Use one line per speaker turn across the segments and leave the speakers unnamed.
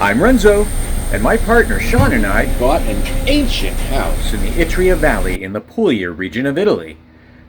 I'm Renzo, and my partner Shawn and I
bought an ancient house
in the Etruria Valley in the Puglia region of Italy.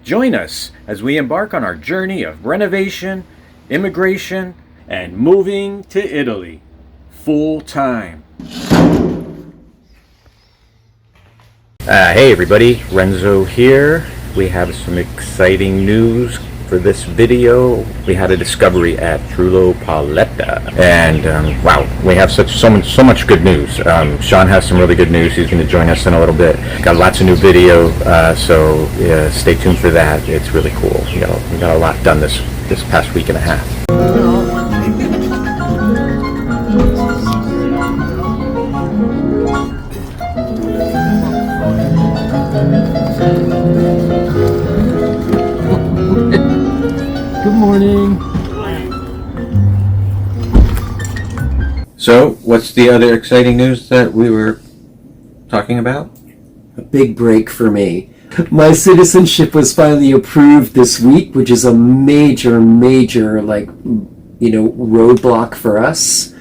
Join us as we embark on our journey of renovation, immigration, and moving to Italy full time. Hey everybody, Renzo here. We have some exciting news for this video. We had a discovery at Trullo, and wow, we have so much good news. Shawn has some really good news. He's going to join us in a little bit. Got lots of new video, so stay tuned for that. It's really cool. We got a lot done this past week and a half.
Good morning.
So, what's the other exciting news that we were talking about?
A big break for me. My citizenship was finally approved this week, which is a major, roadblock for us.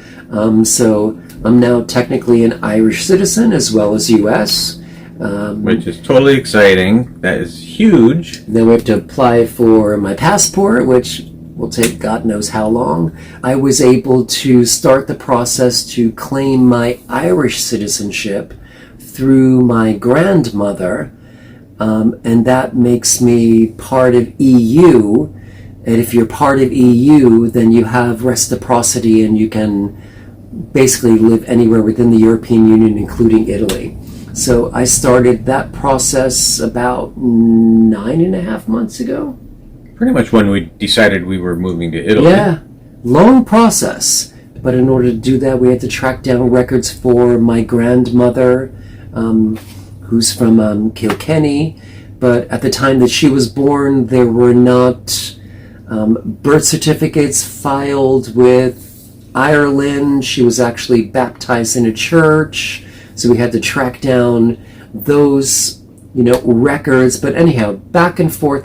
So I'm now technically an Irish citizen as well as U.S.
Which is totally exciting. That is huge.
Then we have to apply for my passport, which will take God knows how long. I was able to start the process to claim my Irish citizenship through my grandmother, and that makes me part of EU. And if you're part of EU, then you have reciprocity and you can basically live anywhere within the European Union, including Italy. So I started that process about 9.5 months ago.
Pretty much when we decided we were moving to Italy.
Yeah, long process. But in order to do that, we had to track down records for my grandmother, who's from Kilkenny. But at the time that she was born, there were not birth certificates filed with Ireland. She was actually baptized in a church. So we had to track down those, records. But anyhow, back and forth,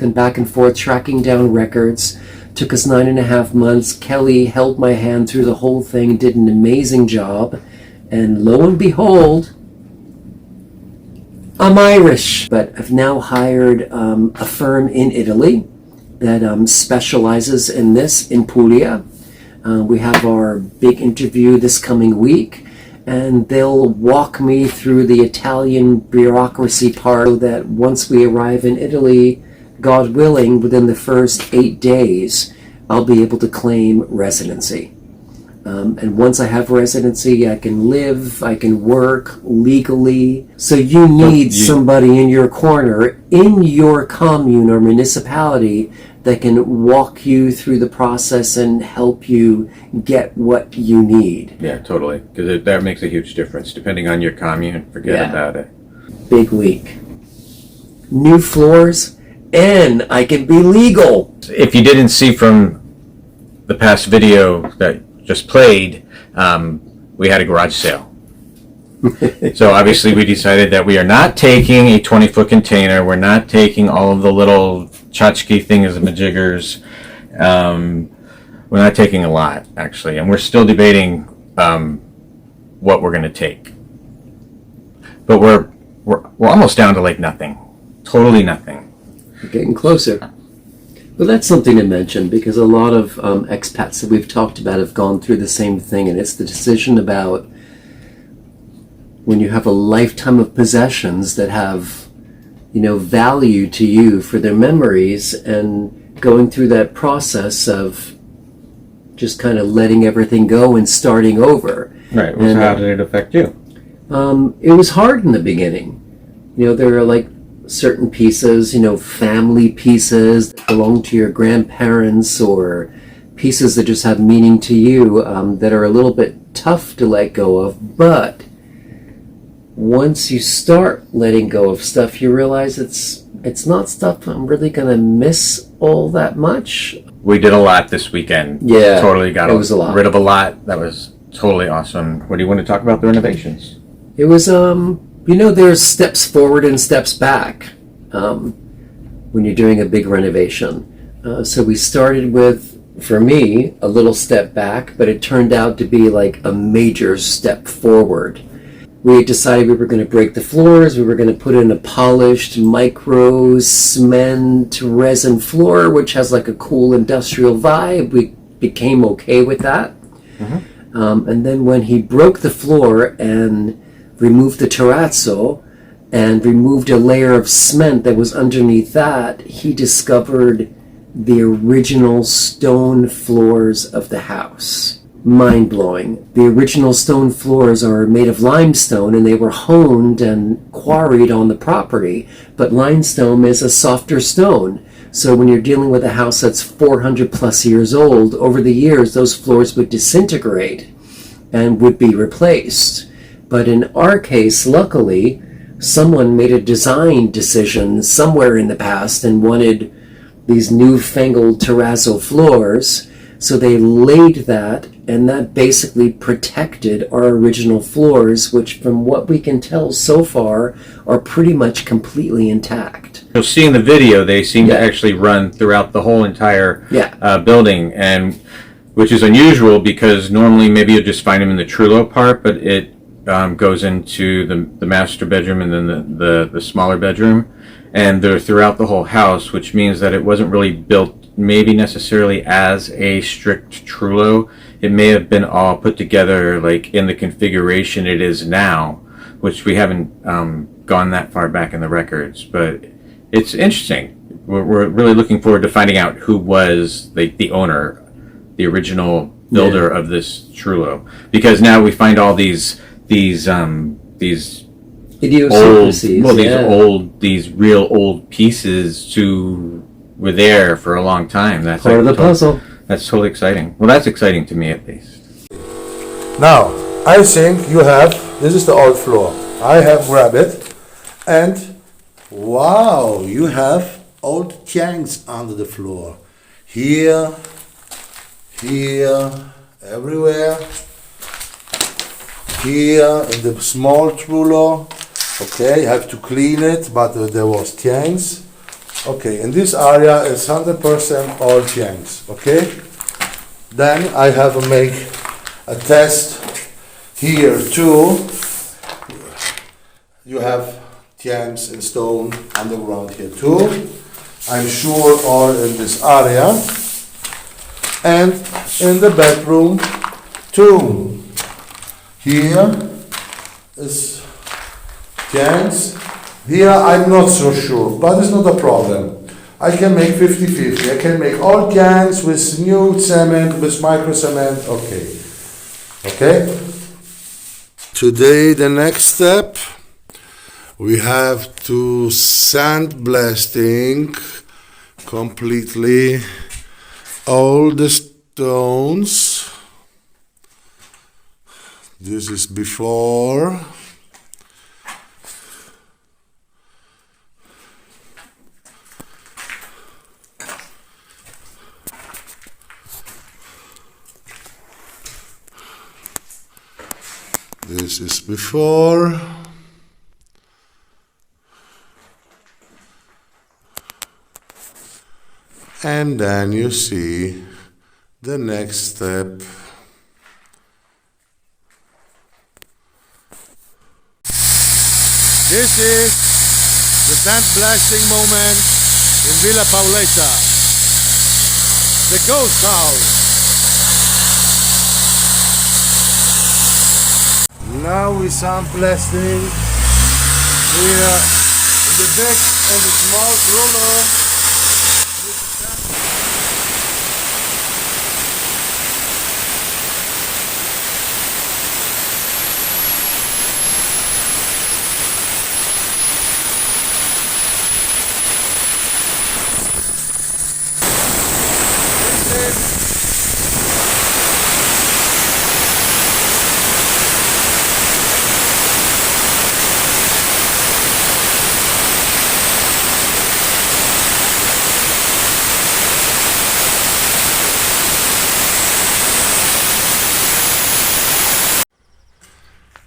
tracking down records. Took us 9.5 months. Kelly held my hand through the whole thing, did an amazing job. And lo and behold, I'm Irish. But I've now hired a firm in Italy that specializes in this, in Puglia. We have our big interview this coming week. And they'll walk me through the Italian bureaucracy part so that once we arrive in Italy, God willing, within the first 8 days, I'll be able to claim residency. And once I have residency, I can live, I can work legally. So you need somebody in your corner, in your commune or municipality, that can walk you through the process and help you get what you need.
Yeah, totally. Because that makes a huge difference. Depending on your commune, forget about it.
Big week. New floors, and I can be legal.
If you didn't see from the past video that just played, we had a garage sale. So obviously we decided that we are not taking a 20-foot container. We're not taking all of the little tchotchke thingamajigers. We're not taking a lot, actually, and we're still debating what we're going to take. But we're almost down to like nothing, totally nothing.
We're getting closer. Well, that's something to mention because a lot of expats that we've talked about have gone through the same thing, and it's the decision about when you have a lifetime of possessions that have, value to you for their memories, and going through that process of just kind of letting everything go and starting over.
Right. And how did it affect you?
It was hard in the beginning. There are like certain pieces, family pieces that belong to your grandparents or pieces that just have meaning to you that are a little bit tough to let go of. But once you start letting go of stuff, you realize it's not stuff I'm really going to miss all that much.
We did a lot this weekend.
Yeah.
Totally got
rid
of a lot. That was totally awesome. What do you want to talk about the renovations?
It was, there's steps forward and steps back when you're doing a big renovation. So we started with for me, a little step back, but it turned out to be like a major step forward. We had decided we were going to break the floors. We were going to put in a polished micro cement resin floor, which has like a cool industrial vibe. We became okay with that. And then when he broke the floor and removed the terrazzo and removed a layer of cement that was underneath that, he discovered the original stone floors of the house. Mind-blowing. The original stone floors are made of limestone, and they were honed and quarried on the property, but limestone is a softer stone. So when you're dealing with a house that's 400 plus years old, over the years those floors would disintegrate and would be replaced. But in our case, luckily, someone made a design decision somewhere in the past and wanted these newfangled terrazzo floors, so they laid that, and that basically protected our original floors, which from what we can tell so far are pretty much completely intact.
So seeing the video, they seem to actually run throughout the whole entire building, and which is unusual because normally maybe you'll just find them in the Trullo part, but it goes into the master bedroom and then the smaller bedroom, and they're throughout the whole house, which means that it wasn't really built maybe necessarily as a strict Trullo. It may have been all put together like in the configuration it is now, which we haven't gone that far back in the records, but it's interesting. We're really looking forward to finding out who was the owner, the original builder of this Trullo, because now we find all these
idiosyncrasies.
These real old pieces were there for a long time. That's
part of the puzzle.
That's totally exciting. Well, that's exciting to me at least.
Now, I think you have, this is the old floor. I have grabbed it, and wow, you have old tanks under the floor. Here, everywhere. Here in the small Trullo. Okay, you have to clean it, but there was tanks. Okay, in this area is 100% all tanks. Okay, then I have to make a test here too. You have tanks in stone underground here too. I'm sure all in this area, and in the bedroom too. Here is tanks. Here I'm not so sure, but it's not a problem. I can make 50-50. I can make all tanks with new cement, with micro cement. Okay. Okay. Today the next step, we have to sandblasting completely all the stones. This is before. This is before. And then you see the next step. This is the sandblasting moment in Villa Paoletta, the ghost house. Now we sandblasting here in the big and the small roller.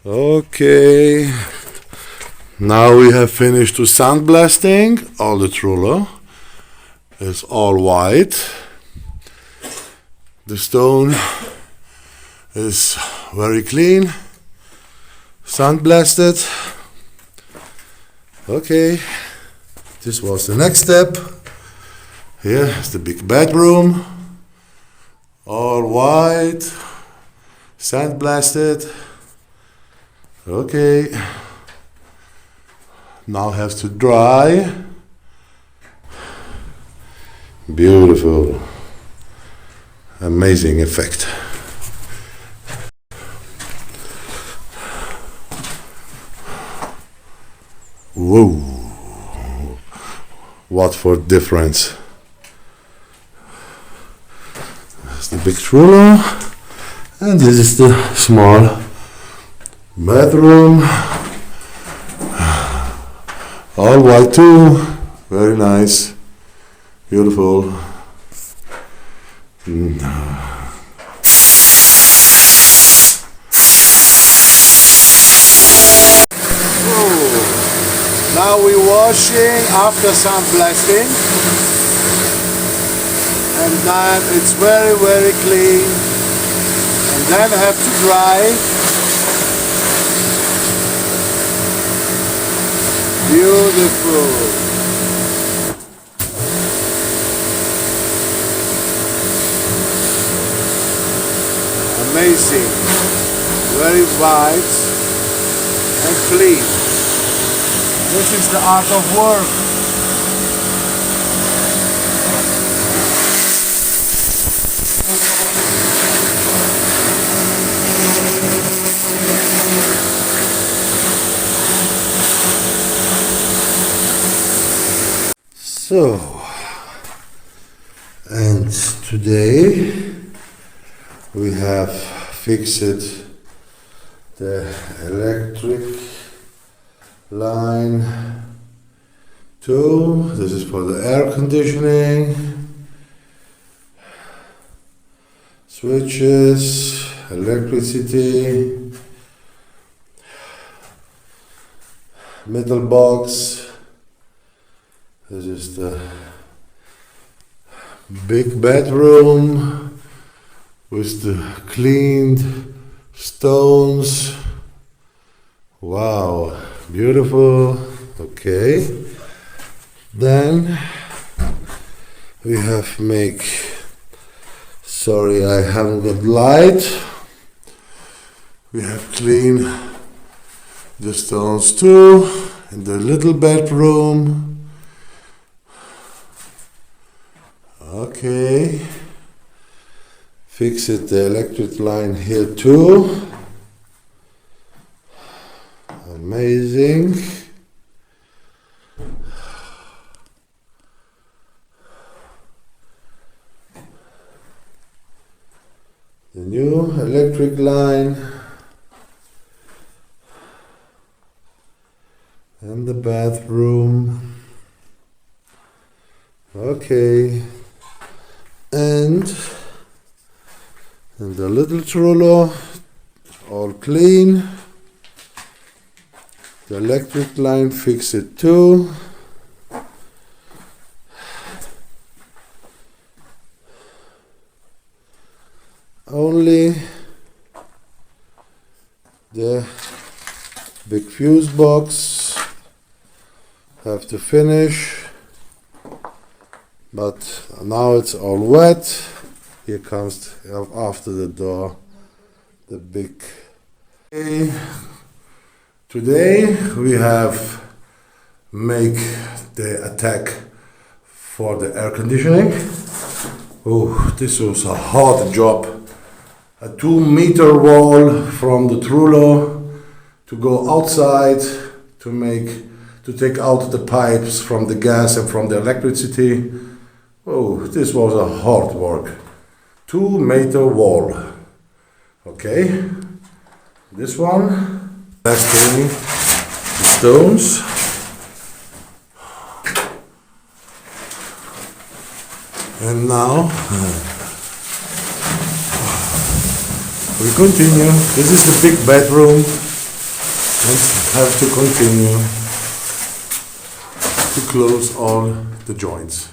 Okay, now we have finished to sandblasting all the Trullo. It's all white. The stone is very clean, sandblasted. Okay, this was the next step. Here is the big bedroom, all white, sandblasted. Okay, now has to dry. Beautiful, amazing effect. Whoa, what for difference. That's the big Trullo, and this is the small bedroom. All white too, very nice, beautiful. Now we're washing after sandblasting, and then it's very, very clean, and then have to dry. Beautiful. Amazing. Very white and clean. This is the art of work. So, and today we have fixed the electric line 2. This is for the air conditioning, switches, electricity, middle box. This is the big bedroom with the cleaned stones. Wow, beautiful. Okay, then we have make, sorry I haven't got light, we have cleaned the stones too in the little bedroom. Okay, fix it the electric line here too. Amazing. The new electric line and the bathroom. Okay. And the little Trullo, all clean. The electric line, fix it too. Only the big fuse box have to finish. But now it's all wet. Here comes after the door the big. Okay. Today we have make the attack for the air conditioning. Oh, this was a hard job. A 2-meter wall from the Trullo to go outside to take out the pipes from the gas and from the electricity. Oh, this was a hard work. 2-meter wall. Okay, this one. Blasting the stones. And now we continue. This is the big bedroom and have to continue to close all the joints.